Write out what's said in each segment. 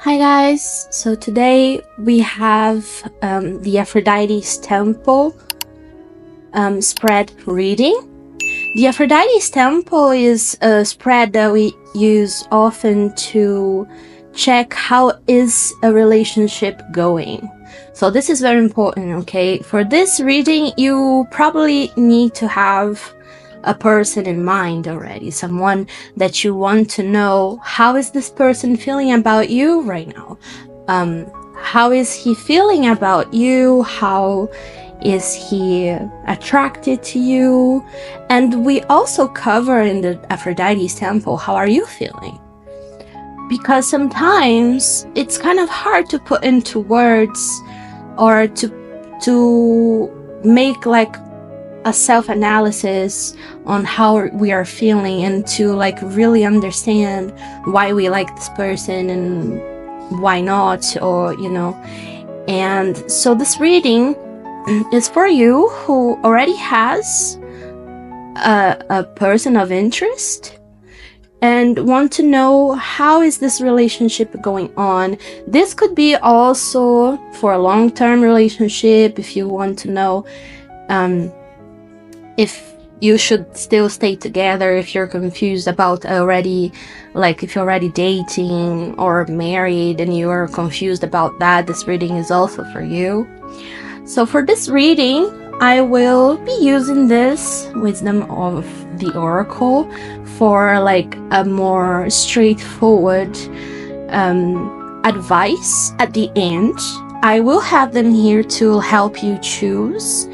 Hi guys, so today we have the Aphrodite's Temple spread reading. The Aphrodite's Temple is a spread that we use often to check how is a relationship going. So this is very important, okay? For this reading, you probably need to have a person in mind already, someone that you want to know how is this person feeling about you right now. How is he feeling about you? How is he attracted to you? And we also cover in the Aphrodite's Temple, how are you feeling? Because sometimes it's kind of hard to put into words or to make like a self-analysis on how we are feeling and to like really understand why we like this person and why not, or and so this reading is for you who already has a person of interest and want to know how is this relationship going on. This could be also for a long-term relationship if you want to know if you should still stay together, if you're confused about already, like if you're already dating or married and you are confused about that, this reading is also for you. So for this reading, I will be using this wisdom of the oracle for like a more straightforward advice at the end. I will have them here to help you choose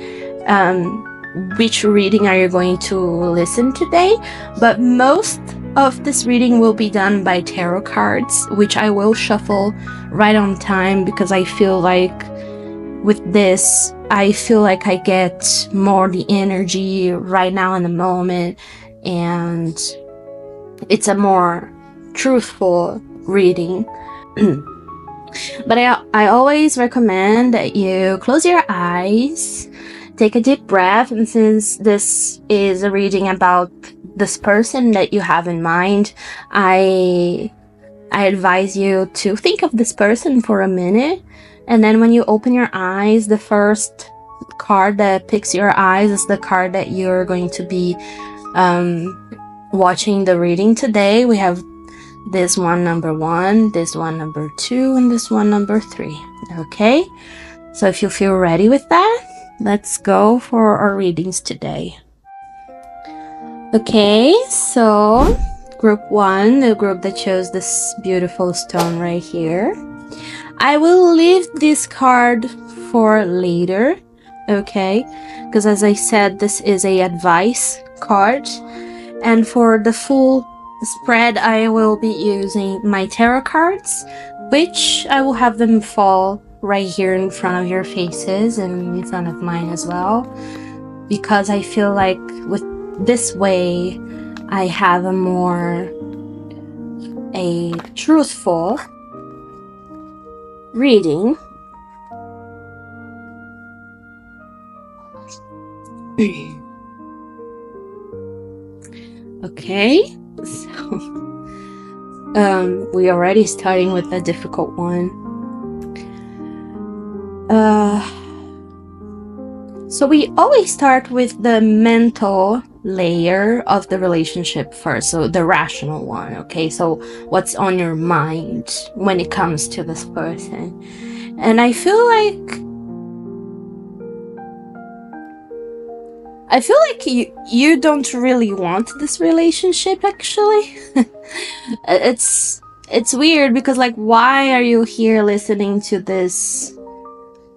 which reading are you going to listen today, but most of this reading will be done by tarot cards, which I will shuffle right on time because I feel like with this, I feel like I get more the energy right now in the moment, and it's a more truthful reading. But I always recommend that you close your eyes, take a deep breath, and since this is a reading about this person that you have in mind, I advise you to think of this person for a minute, and then when you open your eyes, the first card that picks your eyes is the card that you're going to be watching the reading today. We have this one number 1, this one number 2, and this one number 3. Okay, so if you feel ready with that, let's go for our readings today. Okay, so group 1, the group that chose this beautiful stone right here, I will leave this card for later, okay, because as I said, this is a advice card, and for the full spread I will be using my tarot cards, which I will have them fall right here in front of your faces and in front of mine as well, because I feel like with this way I have a truthful reading. Okay, so we already starting with a difficult one. So we always start with the mental layer of the relationship first, so the rational one, okay? So what's on your mind when it comes to this person? And I feel like you don't really want this relationship, actually. It's weird because like, why are you here listening to this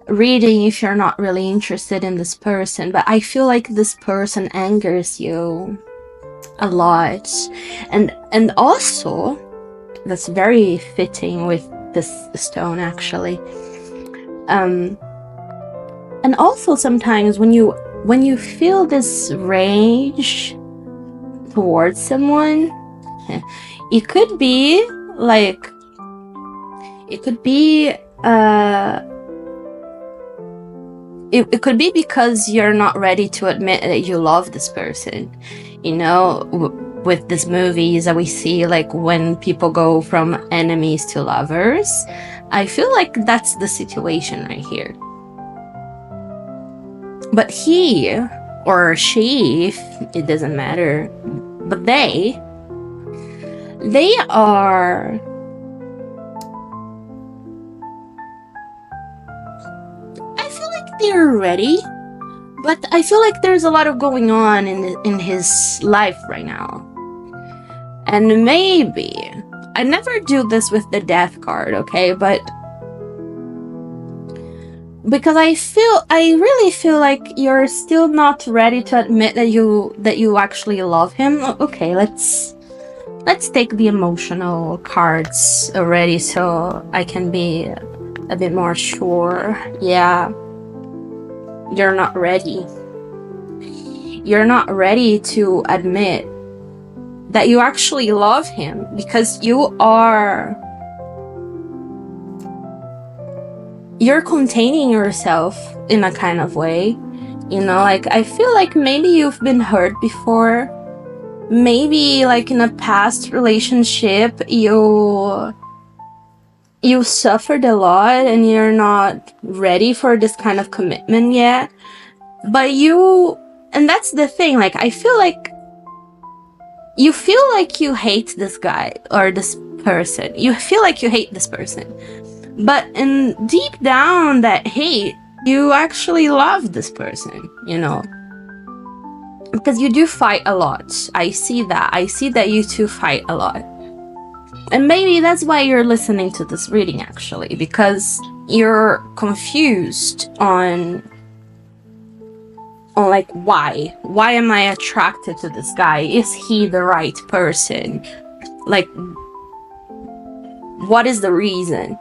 reading if you're not really interested in this person? But I feel like this person angers you a lot, and also that's very fitting with this stone, actually. And also sometimes when you feel this rage towards someone, it could be like, it could be it could be because you're not ready to admit that you love this person, with these movies that we see, like when people go from enemies to lovers. I feel like that's the situation right here. But he or she, it doesn't matter, but they are, I feel like they're ready, but I feel like there's a lot of going on in his life right now. And maybe, I never do this with the death card, okay, but because I really feel like you're still not ready to admit that you actually love him. Okay, let's take the emotional cards already so I can be a bit more sure. Yeah, you're not ready. You're not ready to admit that you actually love him, because you're containing yourself in a kind of way, you know, like I feel like maybe you've been hurt before. Maybe like in a past relationship you suffered a lot and you're not ready for this kind of commitment yet. But and that's the thing, like I feel like you hate this guy or this person. You feel like you hate this person. But in deep down that hate, you actually love this person, you know? Because you do fight a lot. I see that you two fight a lot. And maybe that's why you're listening to this reading, actually, because you're confused on like why am I attracted to this guy? Is he the right person? Like, what is the reason?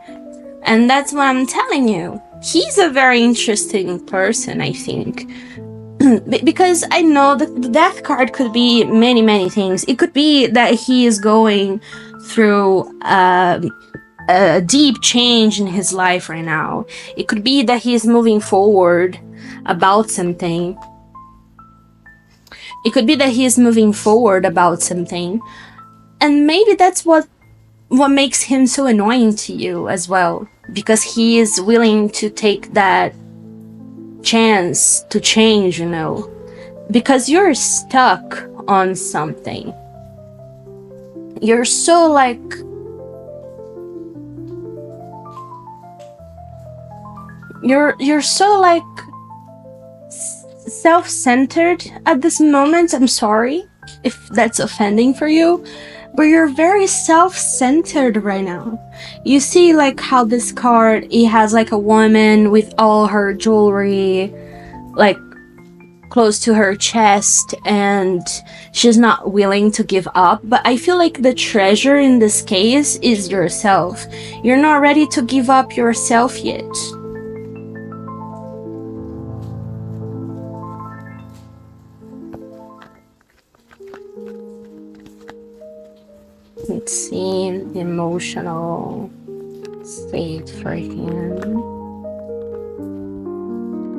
And that's what I'm telling you. He's a very interesting person, I think. Because I know the death card could be many things. It could be that he is going through a deep change in his life right now. It could be that he is moving forward about something. It could be that he is moving forward about something. And maybe that's what makes him so annoying to you as well. Because he is willing to take that chance to change, you know. Because you're stuck on something. You're so like... You're so like self-centered at this moment. I'm sorry if that's offending for you, but you're very self-centered right now. You see like how this card, it has like a woman with all her jewelry like close to her chest, and she's not willing to give up. But I feel like the treasure in this case is yourself. You're not ready to give up yourself yet. Let's see the emotional state for him.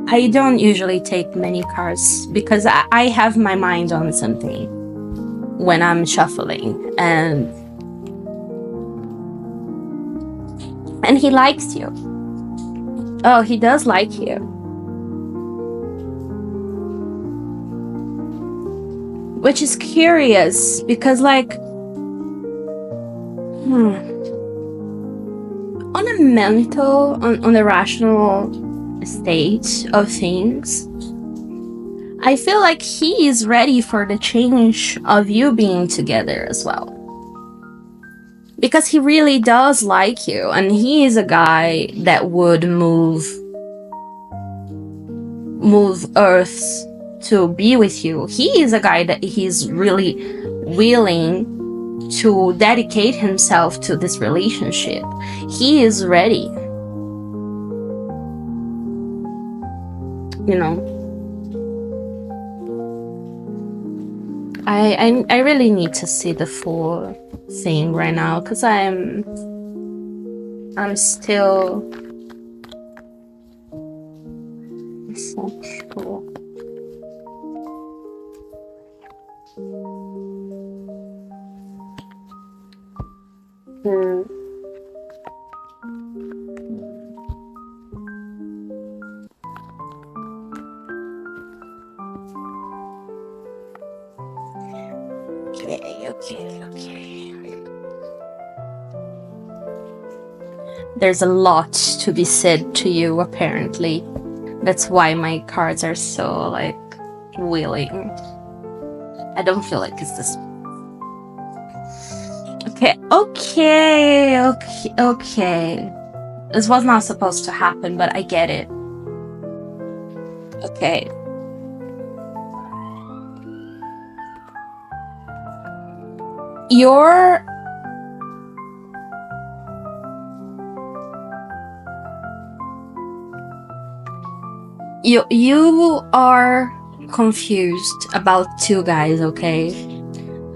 I don't usually take many cards because I have my mind on something when I'm shuffling, and he likes you. Oh, he does like you. Which is curious because like on a mental, on the rational state of things, I feel like he is ready for the change of you being together as well. Because he really does like you, and he is a guy that would move earths to be with you. He is a guy that he's really willing to dedicate himself to this relationship. He is ready. You know, I really need to see the full thing right now, because I'm still sensual. Mm. Okay. There's a lot to be said to you, apparently. That's why my cards are so, like, willing. I don't feel like it's this. Okay. This was not supposed to happen, but I get it. Okay. You are confused about two guys, okay?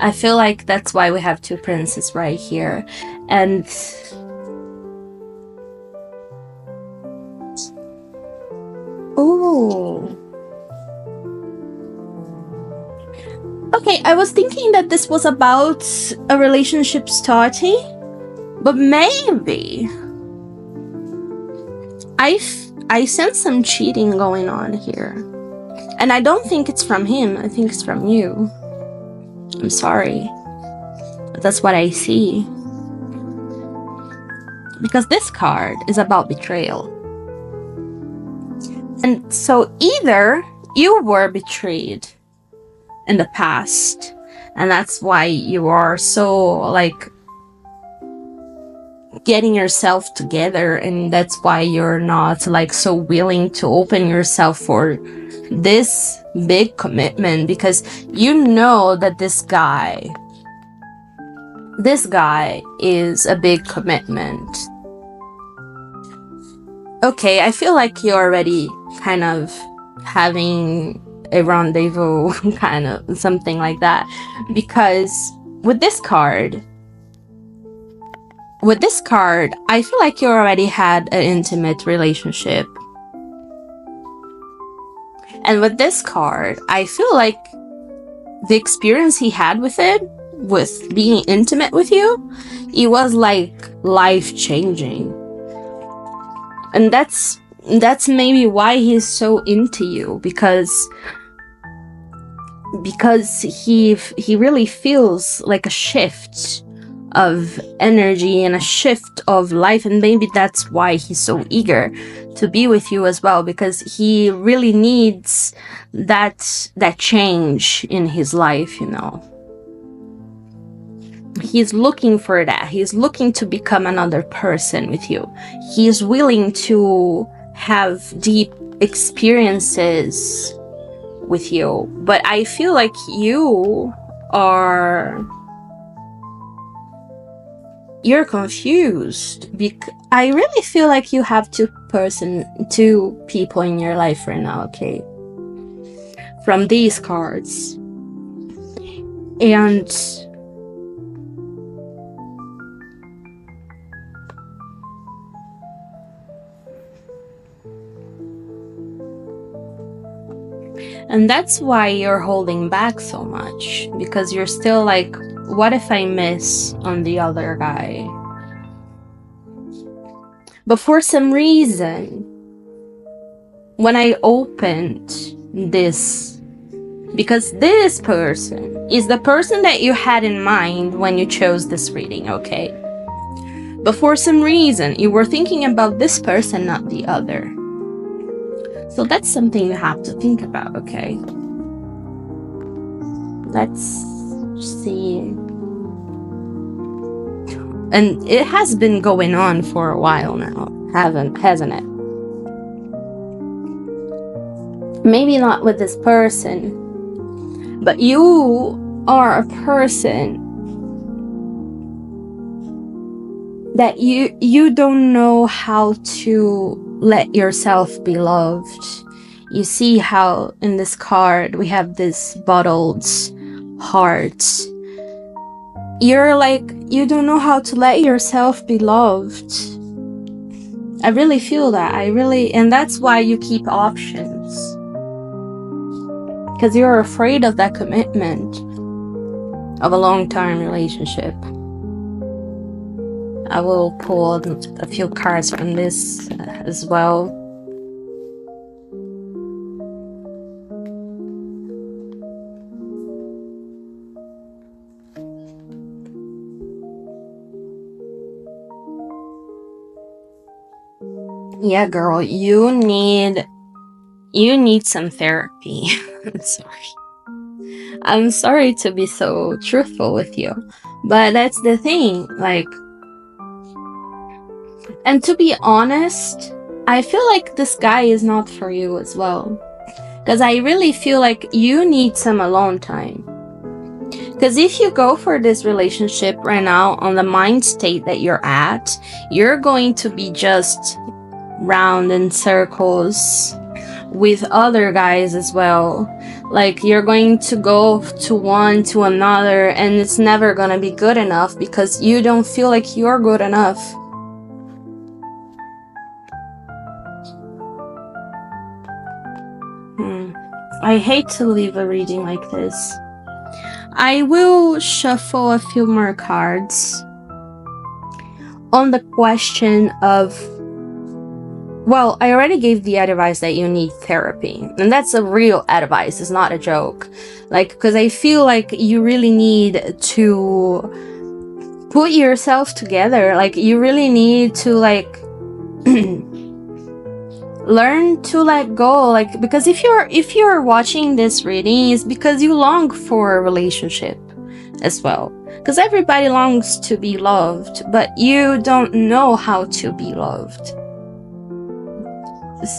I feel like that's why we have two princes right here. And ooh. Okay, I was thinking that this was about a relationship starting, but maybe I sense some cheating going on here. And I don't think it's from him, I think it's from you. I'm sorry. But that's what I see. Because this card is about betrayal. And so either you were betrayed in the past, and that's why you are so, like, getting yourself together, and that's why you're not, like, so willing to open yourself for this big commitment, because you know that this guy is a big commitment. Okay, I feel like you're already kind of having a rendezvous, kind of something like that, because with this card, I feel like you already had an intimate relationship. And with this card, I feel like the experience he had with being intimate with you, it was like life-changing. And that's maybe why he's so into you, because he really feels like a shift of energy and a shift of life, and maybe that's why he's so eager to be with you as well, because he really needs that change in his life, you know. He's looking for that. He's looking to become another person with you. He's willing to have deep experiences with you, but I feel like you're confused. I really feel like you have two people in your life right now, okay? From these cards. And that's why you're holding back so much, because you're still like, what if I miss on the other guy? But for some reason, when I opened this, because this person is the person that you had in mind when you chose this reading, okay? But for some reason, you were thinking about this person, not the other. So that's something you have to think about, okay? Let's see. And it has been going on for a while now, hasn't it? Maybe not with this person, but you are a person that you don't know how to let yourself be loved. You see how in this card we have this bottled heart. You're like, you don't know how to let yourself be loved. I really feel that. And that's why you keep options. Because you're afraid of that commitment of a long-term relationship. I will pull a few cards from this as well. Yeah, girl, you need some therapy. I'm sorry. I'm sorry to be so truthful with you, but that's the thing. Like, and to be honest, I feel like this guy is not for you as well. Because I really feel like you need some alone time. Because if you go for this relationship right now on the mind state that you're at, you're going to be just round in circles with other guys as well. Like, you're going to go to one to another, and it's never gonna be good enough because you don't feel like you're good enough. I hate to leave a reading like this. I will shuffle a few more cards on the question of, well, I already gave the advice that you need therapy, and that's a real advice, it's not a joke. Like, because I feel like you really need to put yourself together. Like, you really need to, like, learn to let go. Like, because if you're watching this reading, it's because you long for a relationship as well. Because everybody longs to be loved, but you don't know how to be loved.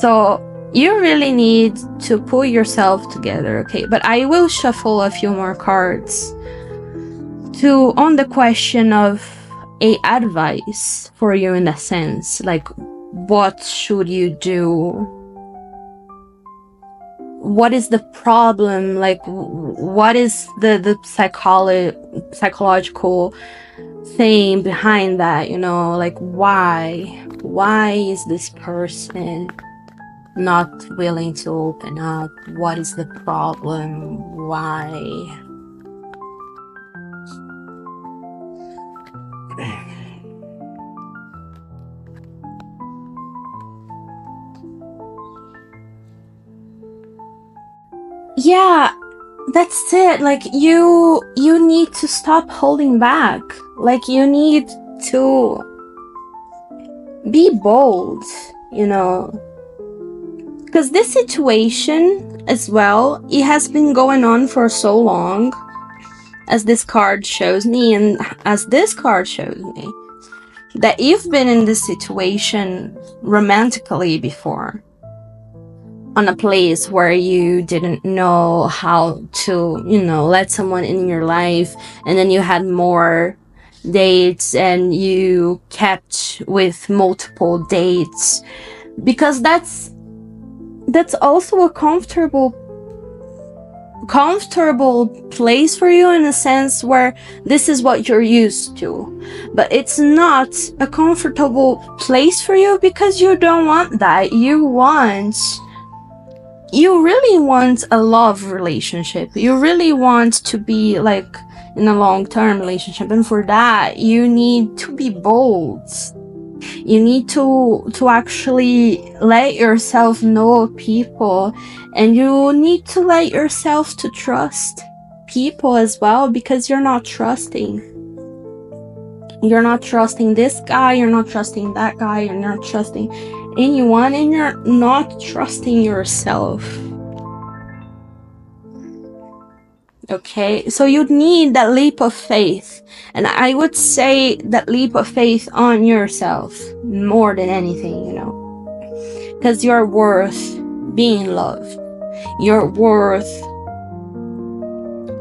So you really need to pull yourself together, okay? But I will shuffle a few more cards on the question of a advice for you, in a sense. Like, what should you do? What is the problem? Like, what is the psychological thing behind that, you know? Like, why is this person not willing to open up? What is the problem? Why? Yeah, that's it. Like, you need to stop holding back. Like, you need to be bold, you know? Because this situation as well, it has been going on for so long, as this card shows me, and as this card shows me, that you've been in this situation romantically before, on a place where you didn't know how to, you know, let someone in your life, and then you had more dates and you kept with multiple dates, because that's also a comfortable place for you, in a sense where this is what you're used to. But it's not a comfortable place for you because you don't want that. You really want a love relationship. You really want to be, like, in a long-term relationship, and for that you need to be bold. You need to actually let yourself know people, and you need to let yourself to trust people as well, because you're not trusting this guy, you're not trusting that guy, you're not trusting anyone, and you're not trusting yourself. Okay, so you need that leap of faith, and I would say that leap of faith on yourself more than anything, you know, because you're worth being loved. You're worth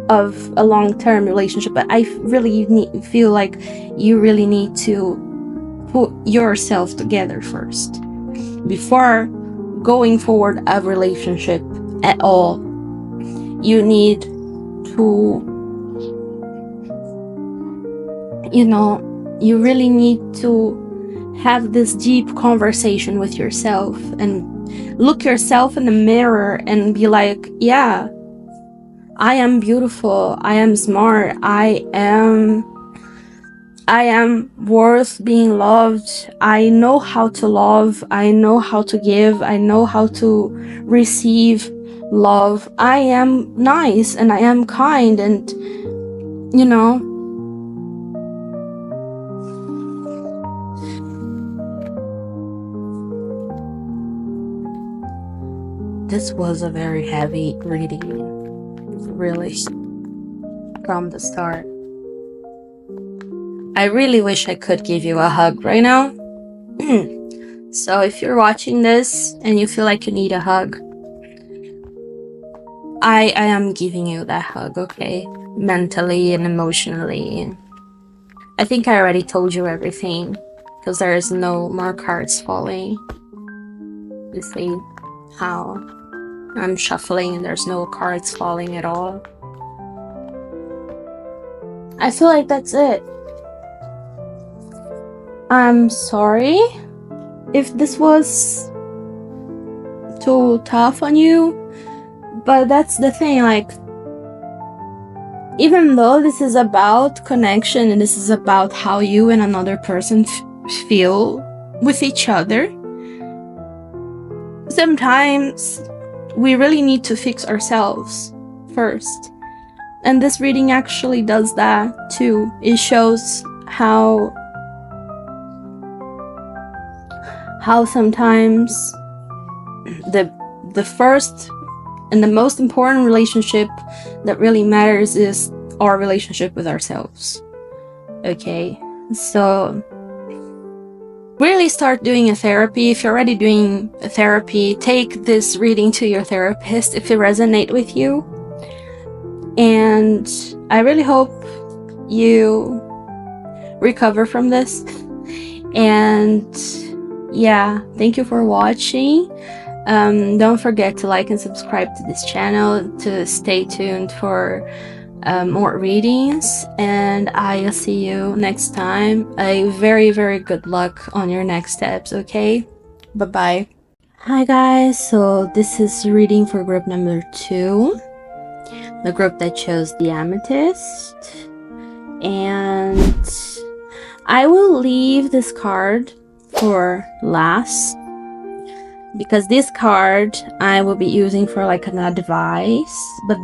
of a long-term relationship. But I really feel like you really need to put yourself together first before going forward a relationship at all. You need to, you know, you really need to have this deep conversation with yourself and look yourself in the mirror and be like, yeah, I am beautiful, I am smart, I am I am worth being loved. I know how to love. I know how to give. I know how to receive love. I am nice and I am kind, and you know, this was a very heavy reading, really, from the start. I really wish I could give you a hug right now. So if you're watching this and you feel like you need a hug, I am giving you that hug, okay? Mentally and emotionally. I think I already told you everything, because there is no more cards falling. You see how I'm shuffling and there's no cards falling at all. I feel like that's it. I'm sorry if this was too tough on you, but that's the thing, like, even though this is about connection and this is about how you and another person feel with each other, sometimes we really need to fix ourselves first. And this reading actually does that too. It shows how sometimes the first and the most important relationship that really matters is our relationship with ourselves. Okay, so really start doing a therapy. If you're already doing a therapy, take this reading to your therapist if it resonates with you. And I really hope you recover from this. And yeah, thank you for watching. Don't forget to like and subscribe to this channel to stay tuned for more readings, and I'll see you next time. A very, very good luck on your next steps, okay? Bye-bye. Hi guys, so this is reading for group number 2, the group that chose the amethyst, and I will leave this card for last, because this card I will be using for like an advice, but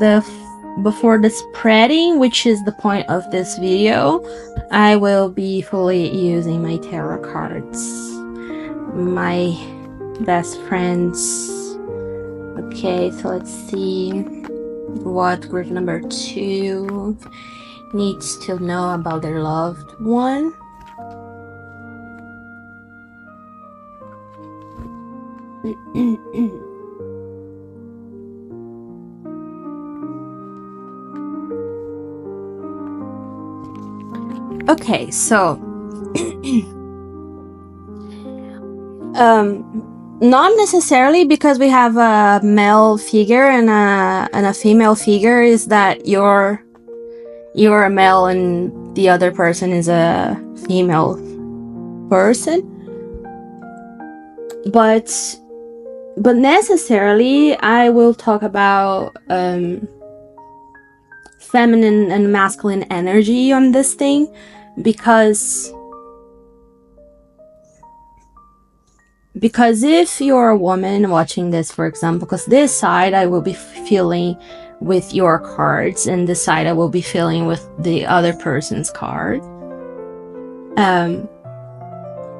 before the spreading, which is the point of this video, I will be fully using my tarot cards, my best friends. Okay, so let's see what group number 2 needs to know about their loved one. Okay, so not necessarily because we have a male figure and a female figure is that you're a male and the other person is a female person, but necessarily I will talk about feminine and masculine energy on this thing, because if you're a woman watching this, for example, because this side I will be feeling with your cards and this side I will be feeling with the other person's card,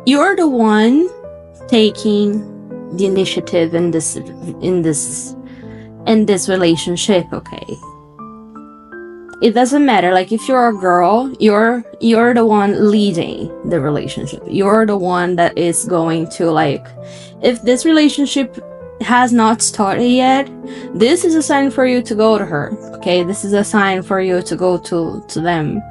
you're the one taking the initiative in this relationship, okay? It doesn't matter, like, if you're a girl, you're the one leading the relationship. You're the one that is going to, like, if this relationship has not started yet, this is a sign for you to go to her, okay? This is a sign for you to go to them,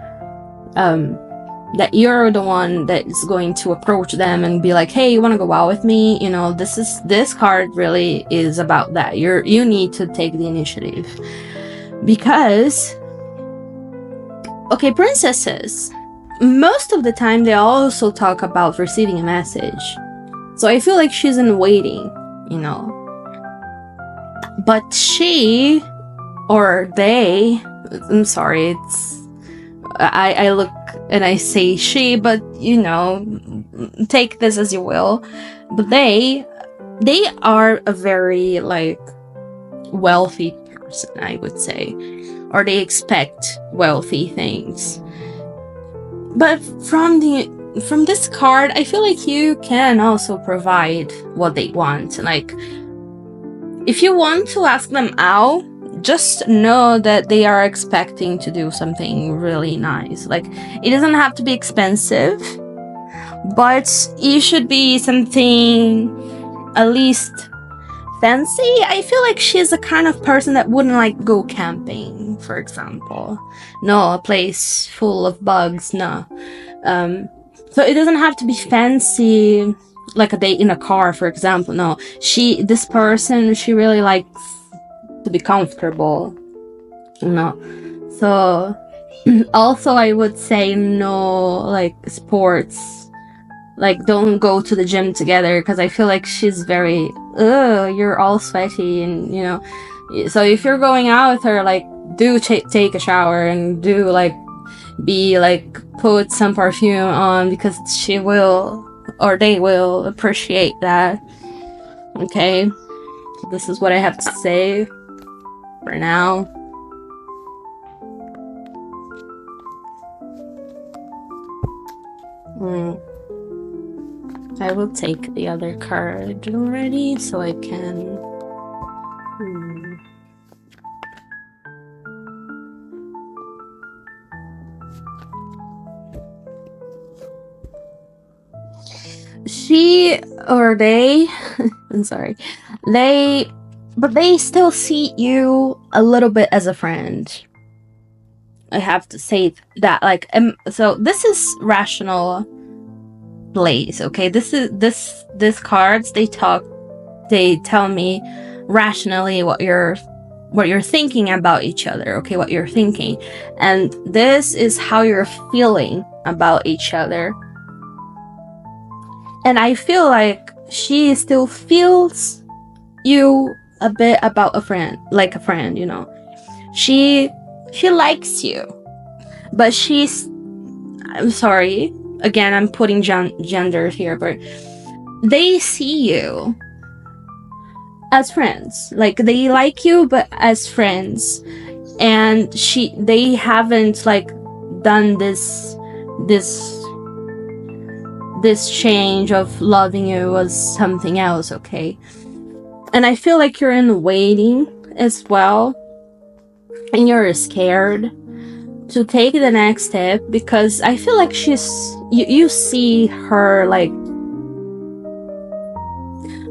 that you're the one that is going to approach them and be like, hey, you want to go out with me? You know, this card really is about that. You need to take the initiative, because okay, princesses, most of the time they also talk about receiving a message. So I feel like she's in waiting, you know. But she, or they, I'm sorry, I look and I say she, but take this as you will. But they are a very like wealthy person, I would say, or they expect wealthy things. But from this card, I feel like you can also provide what they want. Like, if you want to ask them out, just know that they are expecting to do something really nice. Like, it doesn't have to be expensive, but it should be something at least fancy. I feel like she's the kind of person that wouldn't like go camping, for example. No, a place full of bugs, no. So it doesn't have to be fancy, like a date in a car, for example. No, this person, she really likes to be comfortable. No. So also I would say no, like sports. Like, don't go to the gym together, because I feel like she's very, you're all sweaty, and so if you're going out with her, like, do take a shower, and do like put some perfume on, because she will, or they will appreciate that. Okay, so this is what I have to say for now. I will take the other card already, so I can... She, or they... I'm sorry. But they still see you a little bit as a friend. I have to say that, like, so this is rational place, okay? This cards, they tell me rationally what you're thinking about each other, okay? What you're thinking, and this is how you're feeling about each other. And I feel like she still feels you a bit about a friend, like a friend, she likes you, but I'm sorry, again, I'm putting gender here, but they see you as friends. Like, they like you, but as friends. And they haven't like done this change of loving you as something else, okay? And I feel like you're in waiting as well, and you're scared to take the next step, because I feel like you see her like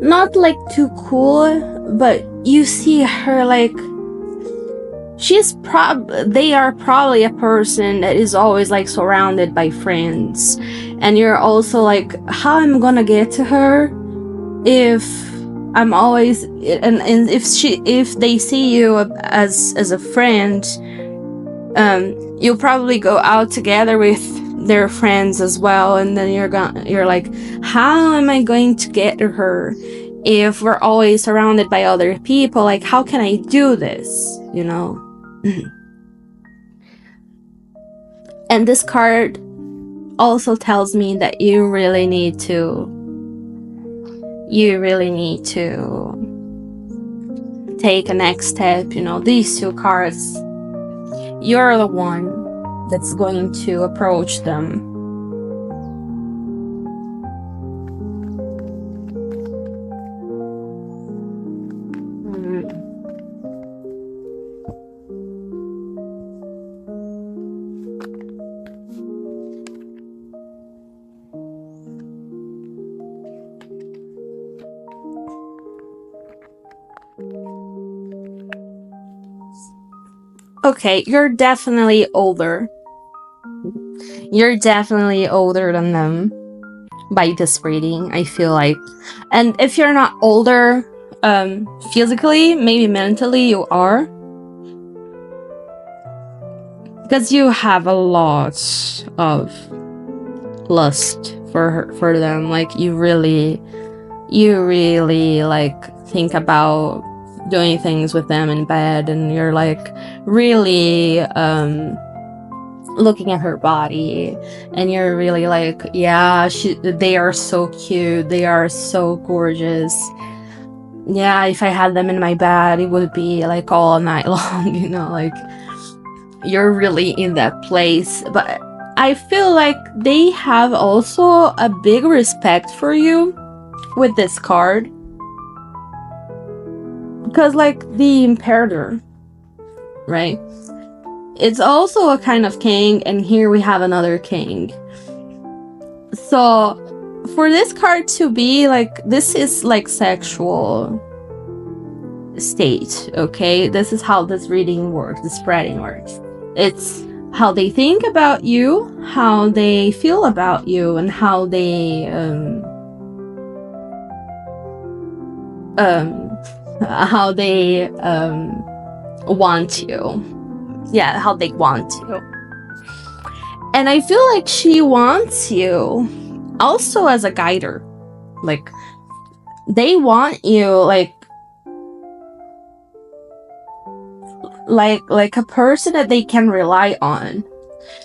not like too cool, but you see her like they are probably a person that is always like surrounded by friends, and you're also like, how am I gonna get to her if I'm always, and if they see you as a friend, you'll probably go out together with their friends as well, and then you're like, how am I going to get to her if we're always surrounded by other people? Like, how can I do this, And this card also tells me that you really need to take a next step. These two cards, you're the one that's going to approach them. Okay, you're definitely older. You're definitely older than them by this reading, I feel like. And if you're not older, physically, maybe mentally you are. Because you have a lot of lust for them. Like, you really like think about doing things with them in bed, and you're like really looking at her body, and you're really like, yeah, they are so cute, they are so gorgeous. Yeah, if I had them in my bed, it would be like all night long, you know, like you're really in that place. But I feel like they have also a big respect for you with this card, because like the Imperator, right, it's also a kind of king, and here we have another king. So for this card to be like, this is like sexual state, okay? This is how this reading works, the spreading works. It's how they think about you, how they feel about you, and how they want you. Yeah, how they want you. And I feel like she wants you also as a guider. Like, they want you like a person that they can rely on.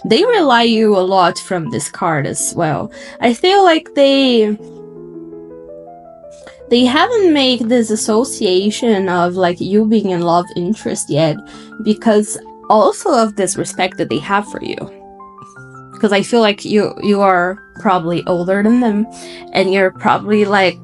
They rely you a lot from this card as well. I feel like they haven't made this association of like you being in love interest yet, because also of this respect that they have for you. Because I feel like you are probably older than them, and you're probably like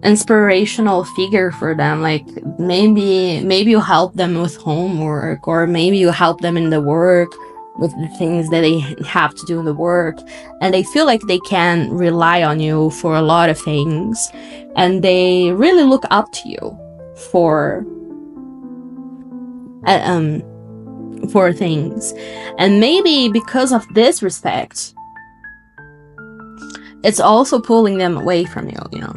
inspirational figure for them. Like maybe you help them with homework, or maybe you help them in the work with the things that they have to do in the work, and they feel like they can rely on you for a lot of things, and they really look up to you for things. And maybe because of this respect, it's also pulling them away from you, you know.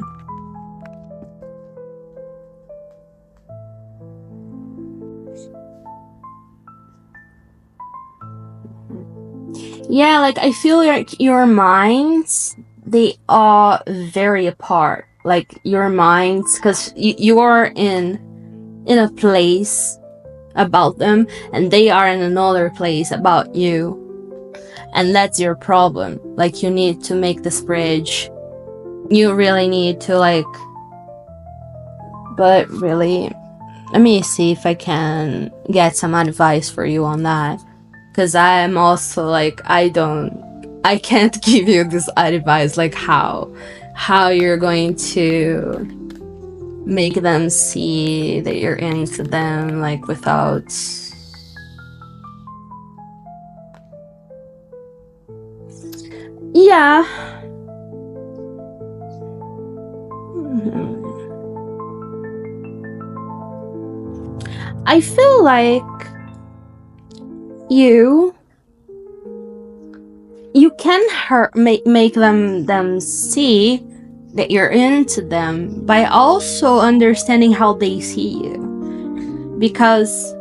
Yeah, like I feel like your minds, they are very apart. Like your minds, because you are in a place about them, and they are in another place about you. And that's your problem. Like you need to make this bridge. You really need to like, but really, let me see if I can get some advice for you on that. Because I am also like, I can't give you this advice, like how you're going to make them see that you're into them, like without... Yeah. I feel like you can make them see that you're into them by also understanding how they see you, because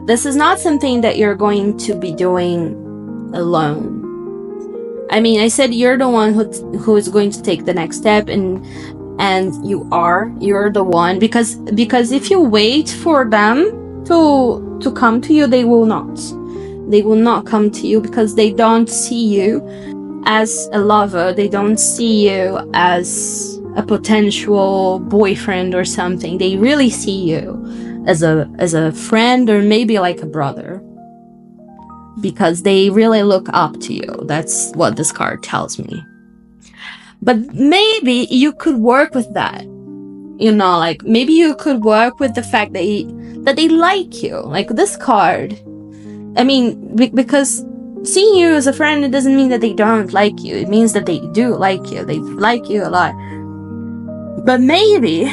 this is not something that you're going to be doing alone. I mean, I said you're the one who is going to take the next step, and you're the one, because if you wait for them to come to you, they will not come to you, because they don't see you as a lover, they don't see you as a potential boyfriend or something. They really see you as a friend, or maybe like a brother, because they really look up to you. That's what this card tells me. But maybe you could work with that, you know, like maybe you could work with the fact that they like you. Like this card, I mean, because seeing you as a friend, it doesn't mean that they don't like you. It means that they do like you. They like you a lot. But maybe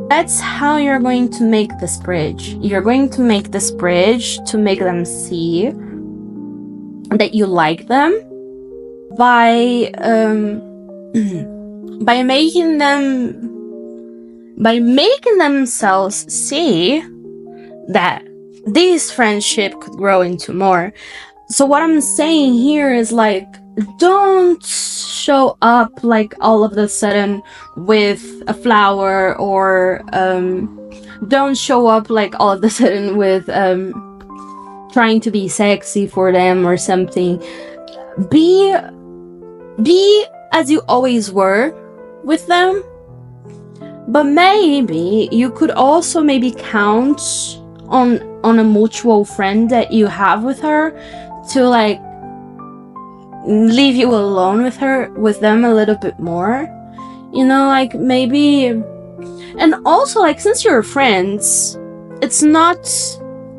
that's how you're going to make this bridge. You're going to make this bridge to make them see that you like them by making themselves see that this friendship could grow into more. So what I'm saying here is like, don't show up like all of a sudden with a flower, or don't show up like all of a sudden with trying to be sexy for them or something. Be as you always were with them, but maybe you could also maybe count on a mutual friend that you have with her to like leave you alone with them a little bit more, you know, like maybe. And also, like, since you're friends, it's not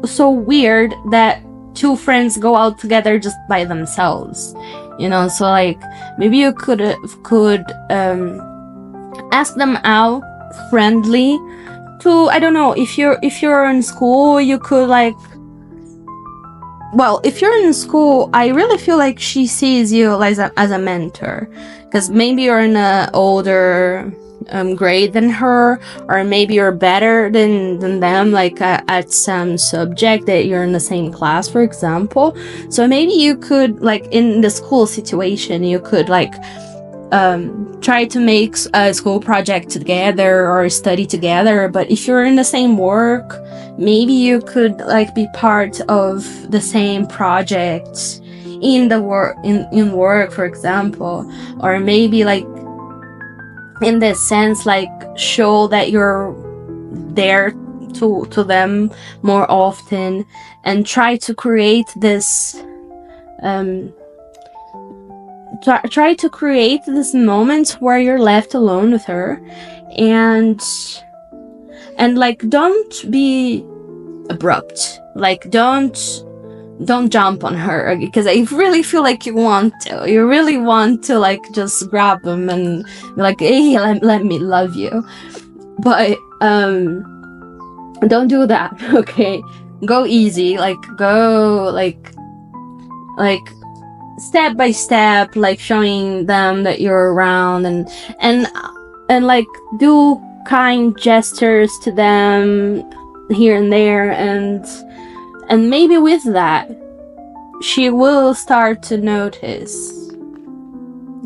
so weird that two friends go out together just by themselves, you know. So like maybe you could ask them out friendly to, I don't know, if you're in school, you could like, well, if you're in school, I really feel like she sees you as a mentor, because maybe you're in a older grade than her, or maybe you're better than them, like at some subject that you're in the same class, for example. So maybe you could, like, in the school situation, you could like try to make a school project together or study together. But if you're in the same work, maybe you could like be part of the same project in the work, in work, for example. Or maybe like in this sense, like show that you're there to them more often, and try to create this try to create this moment where you're left alone with her. And like, don't be abrupt, like don't jump on her, because I really feel like you really want to like just grab them and be like, hey, let me love you. But don't do that. Okay, go easy, like go like step by step, like showing them that you're around, and like do kind gestures to them here and there, and maybe with that she will start to notice,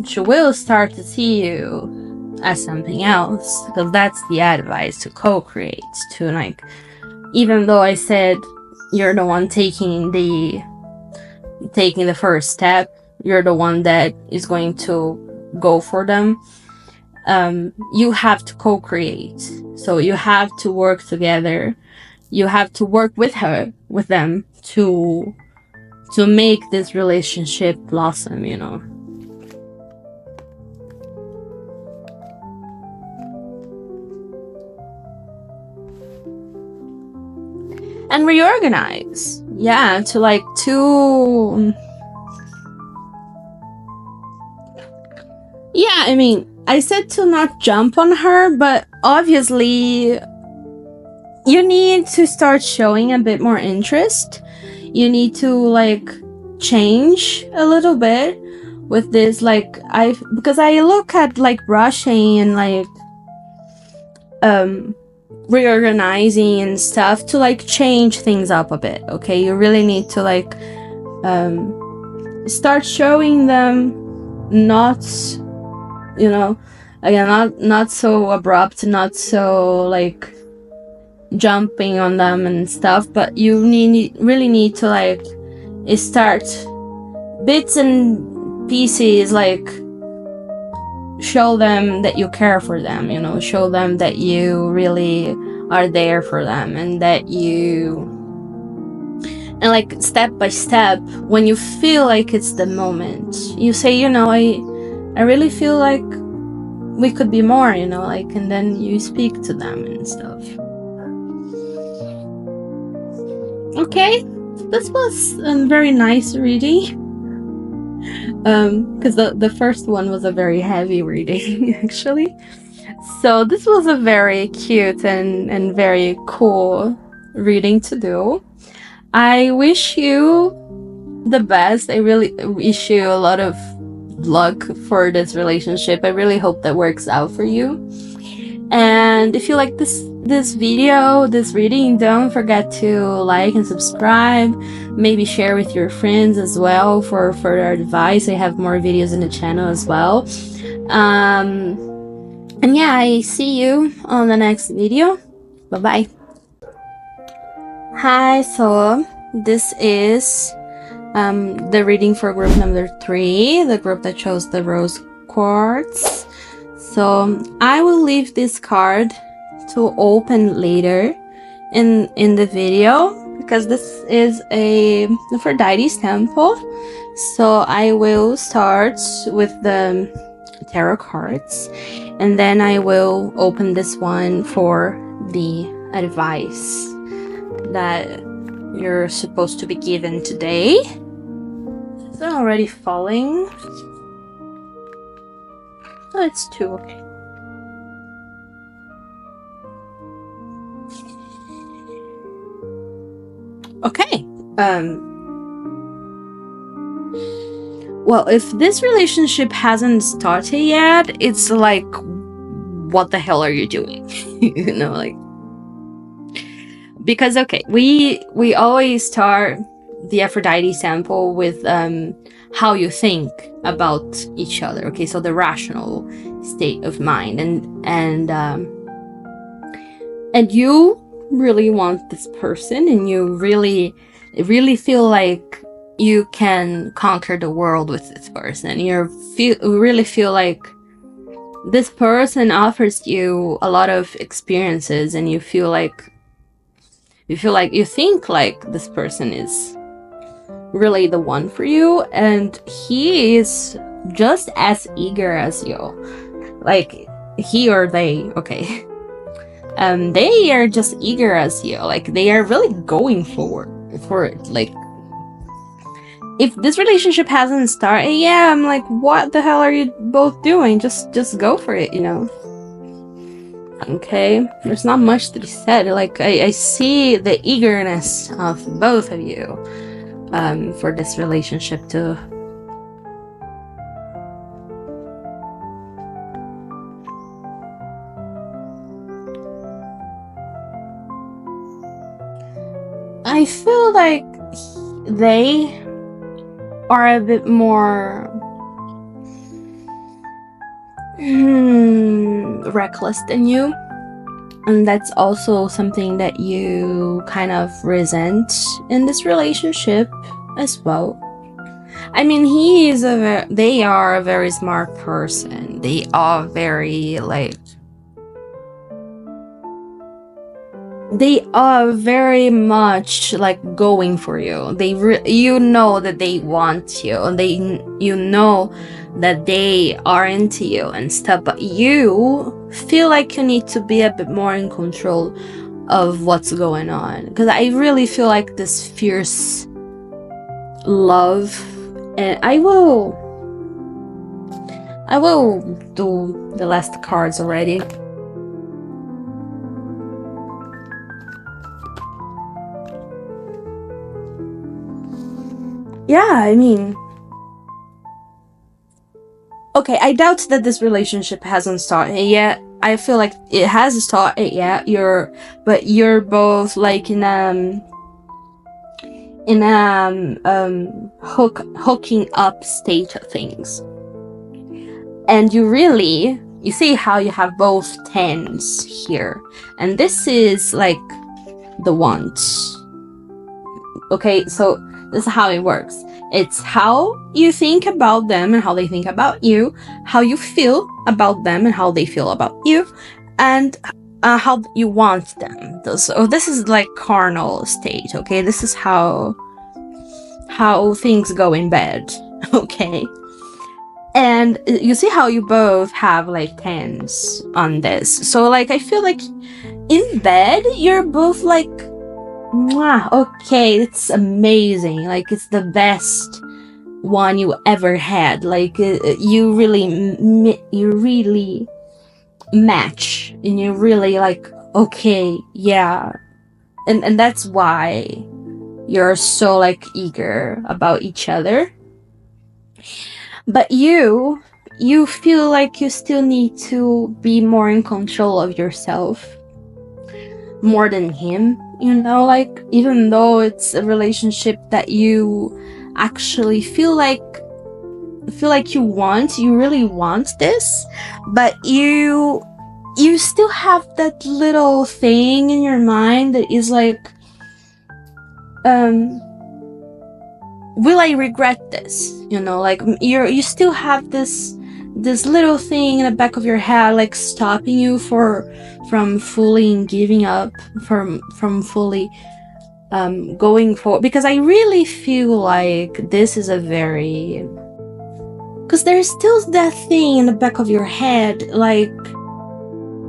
she will start to see you as something else. Because that's the advice, to co-create, to like, even though I said you're the one taking the first step, you're the one that is going to go for them, you have to co-create. So you have to work together, you have to work with them to make this relationship blossom, you know. And reorganize, yeah, to like yeah, I mean, I said to not jump on her, but obviously you need to start showing a bit more interest. You need to like change a little bit with this, like, because I look at like brushing and like reorganizing and stuff to like change things up a bit. Okay, you really need to like start showing them, not, you know, again, not so abrupt, not so like jumping on them and stuff, but you really need to like start bits and pieces, like show them that you care for them, you know, show them that you really are there for them, and that you, and like step by step, when you feel like it's the moment, you say, you know, I really feel like we could be more, you know, like, and then you speak to them and stuff. Okay, this was a very nice reading, because the first one was a very heavy reading actually. So this was a very cute and very cool reading to do. I wish you the best. I really wish you a lot of luck for this relationship. I really hope that works out for you. And if you like this video, this reading, don't forget to like and subscribe. Maybe share with your friends as well for further advice. I have more videos in the channel as well. And yeah, I see you on the next video. Bye bye. Hi, so this is the reading for group number 3, the group that chose the rose quartz. So I will leave this card to open later in the video, because this is a Aphrodite's temple. So I will start with the tarot cards, and then I will open this one for the advice that you're supposed to be given today. So I'm already falling. Oh, it's 2, okay. Okay. Well, if this relationship hasn't started yet, it's like, what the hell are you doing? You know, like, because okay, we always start the Aphrodite sample with how you think about each other. Okay, so the rational state of mind, and you really want this person, and you really feel like you can conquer the world with this person. You really feel like this person offers you a lot of experiences, and you think like this person is really the one for you, and he is just as eager as you. Like, he or they, okay. They are just eager as you. Like, they are really going for it. Like, if this relationship hasn't started yet, I'm like, what the hell are you both doing? Just go for it, you know? Okay, there's not much to be said. Like, I see the eagerness of both of you for this relationship to... I feel like they are a bit more reckless than you, and that's also something that you kind of resent in this relationship as well. I mean, they are a very smart person. They are very, like, they are very much like going for you. You know that they want you, and you know that they are into you and stuff, but you feel like you need to be a bit more in control of what's going on, because I really feel like this fierce love. And I will do the last cards already. Yeah, I mean, okay, I doubt that this relationship hasn't started yet. I feel like it has started yet. You're both like in hooking up state of things, and you see how you have both 10s here, and this is like the ones. Okay, so this is how it works. It's how you think about them and how they think about you, how you feel about them and how they feel about you, and how you want them. So this is like carnal state, okay? This is how things go in bed, okay? And you see how you both have like 10s on this. So like, I feel like in bed, you're both like, mwah, okay, it's amazing. Like, it's the best one you ever had. Like, you really match, and you're really like, okay, yeah. And that's why you're so like eager about each other. But you feel like you still need to be more in control of yourself, more than him, you know? Like, even though it's a relationship that you actually feel like you really want this, but you still have that little thing in your mind that is like, um will I regret this? Like you still have this little thing in the back of your head, like stopping you from fully giving up, from fully going for, because I really feel like this is a very, because there's still that thing in the back of your head, like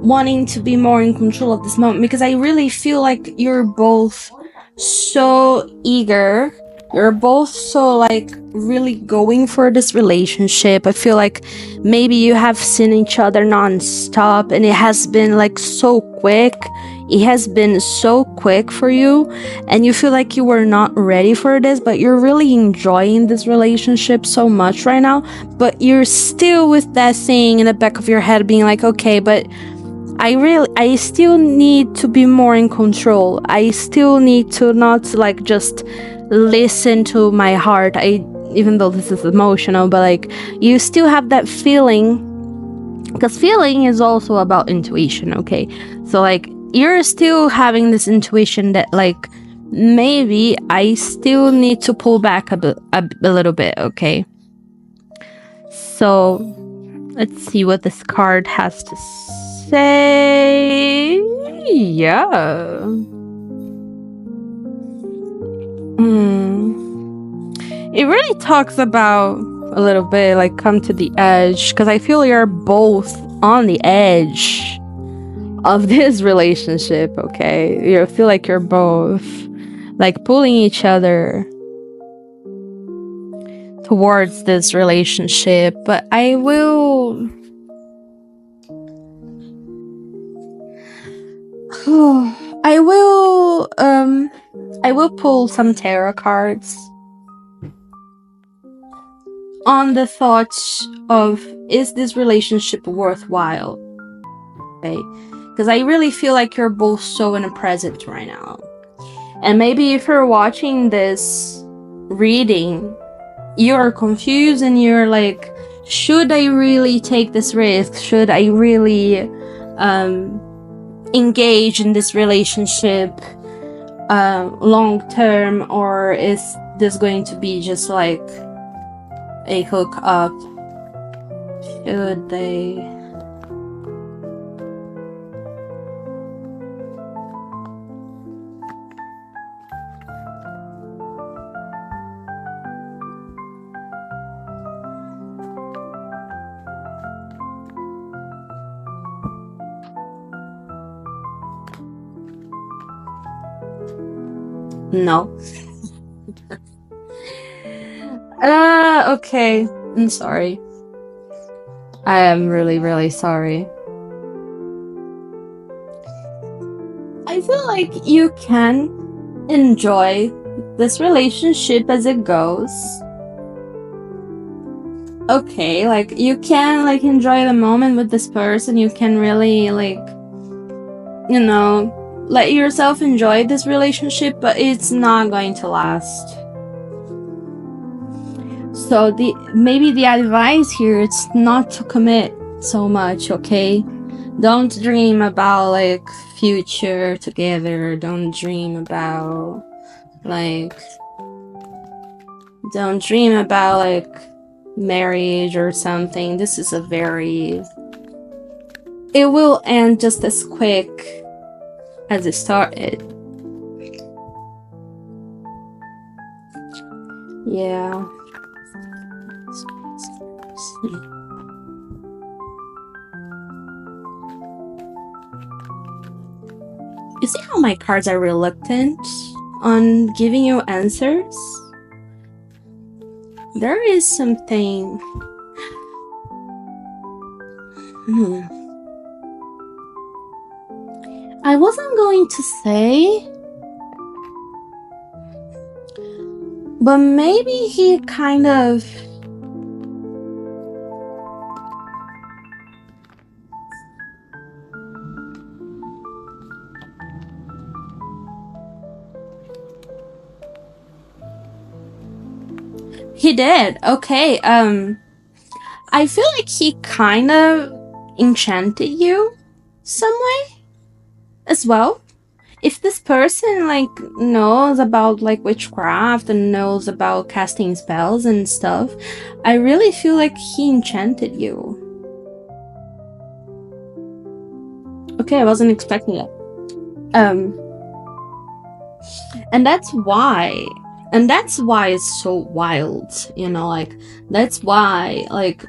wanting to be more in control of this moment, because I really feel like you're both so eager, you're both so like really going for this relationship. I feel like maybe you have seen each other non-stop and it has been like so quick, it has been so quick for you, and you feel like you were not ready for this, but you're really enjoying this relationship so much right now, but you're still with that thing in the back of your head being like, okay, but I still need to be more in control. I still need to not like just listen to my heart. Even though this is emotional, but like you still have that feeling, because feeling is also about intuition, okay? So like you're still having this intuition that like maybe I still need to pull back a little bit, okay? So let's see what this card has to say. Yeah. It really talks about a little bit like come to the edge, because I feel you're both on the edge of this relationship, okay? You feel like you're both like pulling each other towards this relationship, but I will I will pull some tarot cards on the thoughts of, is this relationship worthwhile? Okay, because I really feel like you're both so in the present right now. And maybe if you're watching this reading, you're confused and you're like, should I really take this risk? Should I really engage in this relationship long term, or is this going to be just like a hook up? Should they? No. Okay. I'm sorry. I am really, really sorry. I feel like you can enjoy this relationship as it goes. Okay, like you can like enjoy the moment with this person. You can really like, let yourself enjoy this relationship, but it's not going to last. So maybe the advice here is not to commit so much, okay? Don't dream about like future together. Don't dream about like marriage or something. This is it will end just as quick as it started. Yeah. You see how my cards are reluctant on giving you answers? There is something. I wasn't going to say, but maybe he kind of. He did. Okay. I feel like he kind of enchanted you some way as well. if this person like knows about like witchcraft and knows about casting spells and stuff, I really feel like he enchanted you. Okay, I wasn't expecting it. And that's why it's so wild, like that's why like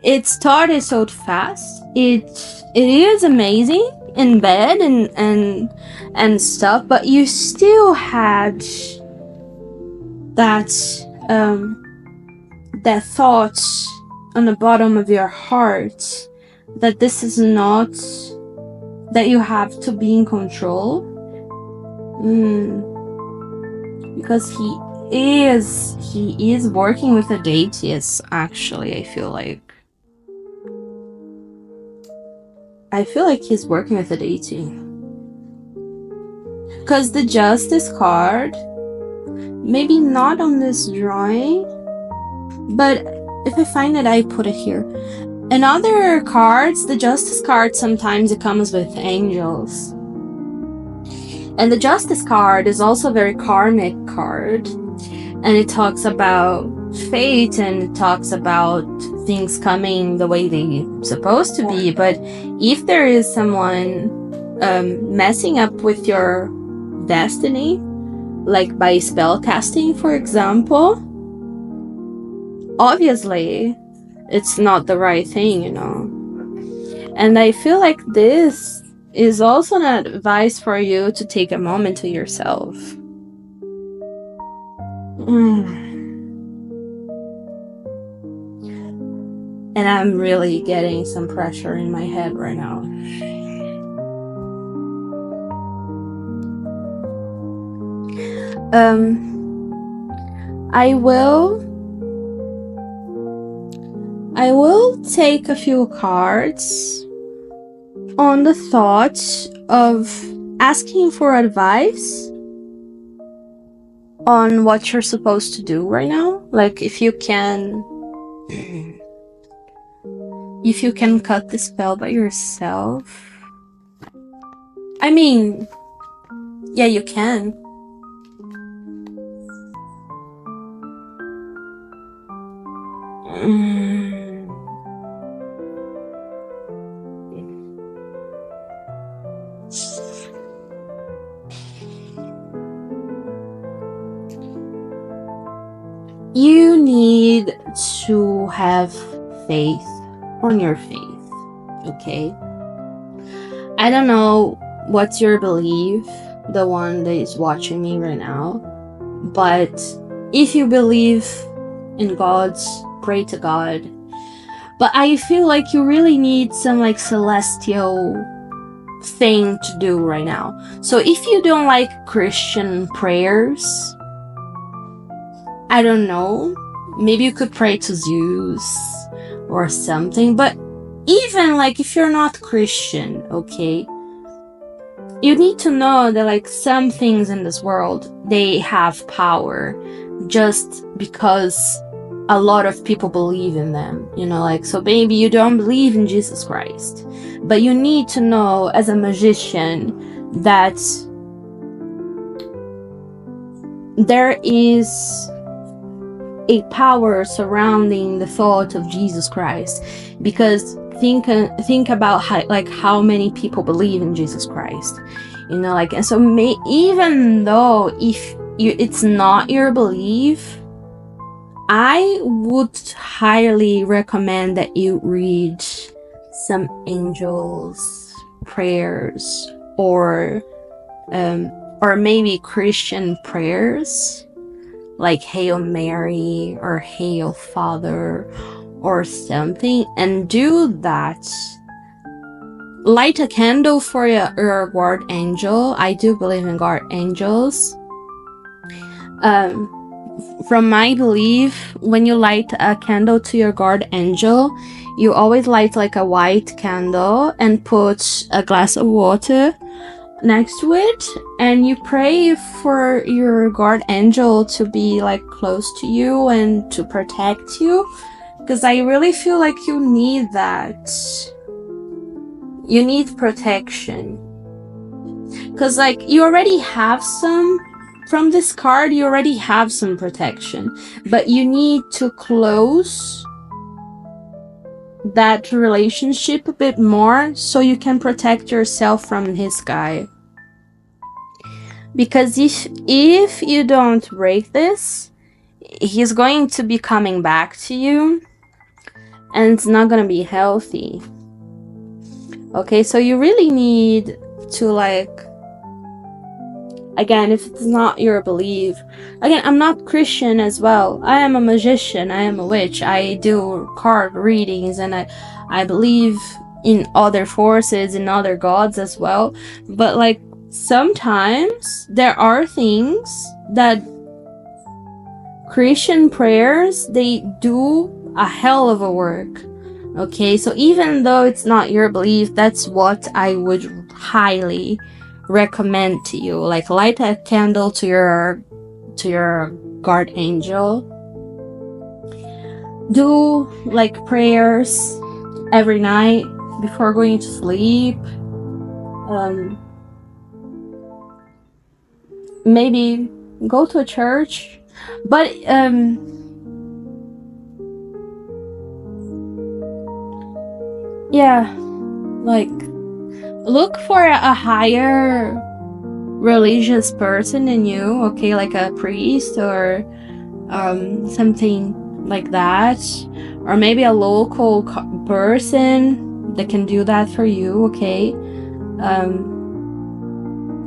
it started so fast. It is amazing in bed and stuff, but you still had that that thought on the bottom of your heart that this is not, that you have to be in control. Because he is working with the deities, actually. I feel like he's working with the deity. Because the Justice card, maybe not on this drawing, but if I find it, I put it here. In other cards, the Justice card, sometimes it comes with angels. And the Justice card is also a very karmic card. And it talks about fate, and it talks about things coming the way they're supposed to be. But if there is someone messing up with your destiny, like by spell casting, for example, obviously it's not the right thing, And I feel like this is also an advice for you to take a moment to yourself. And I'm really getting some pressure in my head right now. I will take a few cards on the thought of asking for advice on what you're supposed to do right now. Like if you can cut the spell by yourself. I mean, yeah, you can. You need to have faith on your faith, okay? I don't know what's your belief, the one that is watching me right now, but if you believe in God, pray to God. But I feel like you really need some like celestial thing to do right now. So if you don't like Christian prayers, I don't know, maybe you could pray to Zeus or something. But even like if you're not Christian, okay, you need to know that like some things in this world, they have power just because a lot of people believe in them, like, so maybe you don't believe in Jesus Christ, but you need to know as a magician that there is a power surrounding the thought of Jesus Christ, because think about how many people believe in Jesus Christ, like, and so even though if it's not your belief, I would highly recommend that you read some angels prayers or maybe Christian prayers like Hail Mary or Hail Father or something, and do that. Light a candle for your guard angel. I do believe in guard angels. From my belief, when you light a candle to your guard angel, you always light like a white candle and put a glass of water next to it, and you pray for your guard angel to be like close to you and to protect you, because I really feel like you need that. You need protection. because like you already have some from this card, you already have some protection, but you need to close that relationship a bit more so you can protect yourself from this guy. Because if you don't break this, he's going to be coming back to you, and it's not gonna be healthy. Okay, so you really need to, like, again, if it's not your belief, again, I'm not Christian as well. I am a magician, I am a witch, I do card readings, and I believe in other forces, in other gods as well. But like, sometimes there are things that Christian prayers, they do a hell of a work. Okay, so even though it's not your belief, that's what I would highly recommend to you. Like, light a candle to your guard angel. Do like prayers every night before going to sleep. Maybe go to a church, but yeah, like, look for a higher religious person in you, okay, like a priest or something like that, or maybe a local person that can do that for you, okay,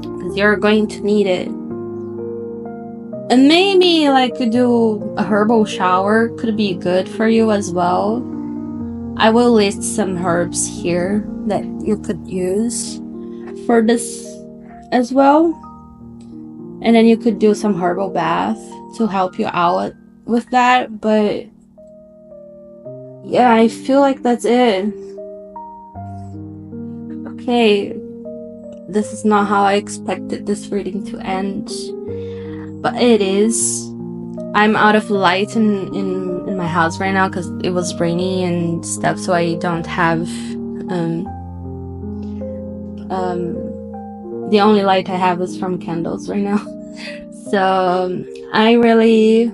because you're going to need it. And maybe like do a herbal shower could be good for you as well. I will list some herbs here that you could use for this as well. And then you could do some herbal bath to help you out with that. But yeah, I feel like that's it. Okay, this is not how I expected this reading to end, but it is. I'm out of light in my house right now because it was rainy and stuff, so I don't have the only light I have is from candles right now. So I really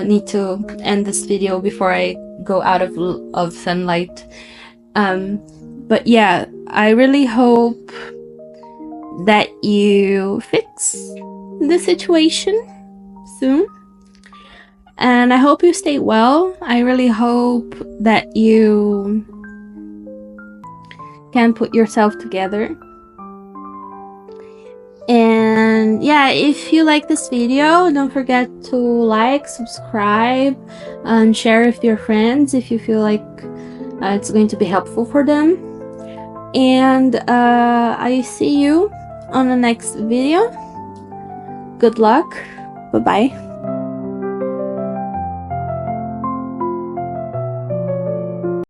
need to end this video before I go out of sunlight. But yeah, I really hope that you fix the situation soon. And I hope you stay well. I really hope that you can put yourself together. And yeah, if you like this video, don't forget to like, subscribe, and share with your friends if you feel like it's going to be helpful for them. And I see you on the next video. Good luck. Bye-bye.